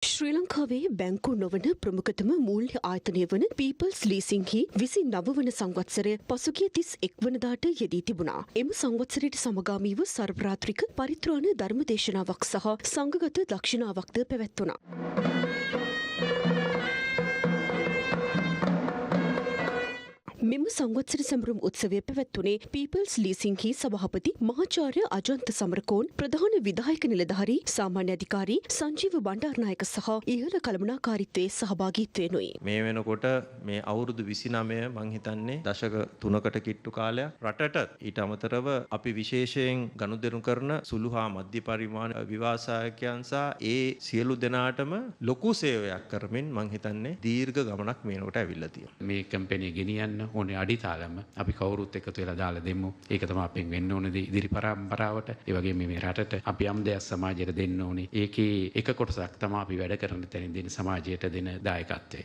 ශ්‍රී ලංකාවේ බැංකු නොවන ප්‍රමුඛතම මූල්‍ය ආයතනය වන පීපල්ස් ලීසිංහි 29 වන සංවත්සරය පසුගිය 31 වනදාට යෙදී තිබුණා. එම සංවත්සරයට සමගාමීව සර්වරාත්‍රික පරිත්‍රාණ ධර්මදේශනාවක් සහ සංඝගත දක්ෂිනාවක්ද පැවැත්වුණා. මෙම සංවත්සර සැමරුම් උත්සවය පැවැත්වුණේ පීපල්ස් ලීසිංහි සභාපති මහාචාර්ය අජන්ත සමරකෝන්, ප්‍රධාන විධායක නිලධාරී සාමාන්‍ය අධිකාරී සංජීව බණ්ඩාරනායක සහ ඉහළ කළමනාකාරීත්වයේ සහභාගීත්වයෙනුයි. මේ වෙනකොට මේ අවුරුදු 29 මං හිතන්නේ දශක 3කට කිට්ටු කාලයක් රටට ඊට අමතරව අපි විශේෂයෙන් ගනුදෙනු කරන සුළු හා මධ්‍ය පරිමාණ විවාසායකයන් සහ ඒ සියලු දෙනාටම ලොකු සේවයක් කරමින් මං හිතන්නේ දීර්ඝ ගමනක් මේනකොට ඇවිල්ලා තියෙනවා. මේ කැම්පේනය ගෙනියන්න ඕනේ අඩිතාලම අපි කවුරුත් එකතු වෙලා දාලා දෙමු. ඒක තමයි අපෙන් වෙන්න ඕනේ ඉදිරි පරම්පරාවට. ඒ වගේම මේ රටට අපි යම් දෙයක් සමාජයට දෙන්න ඕනේ. ඒකේ එක කොටසක් තමයි අපි වැඩ කරන තැනින් දෙන සමාජයට දෙන දායකත්වය.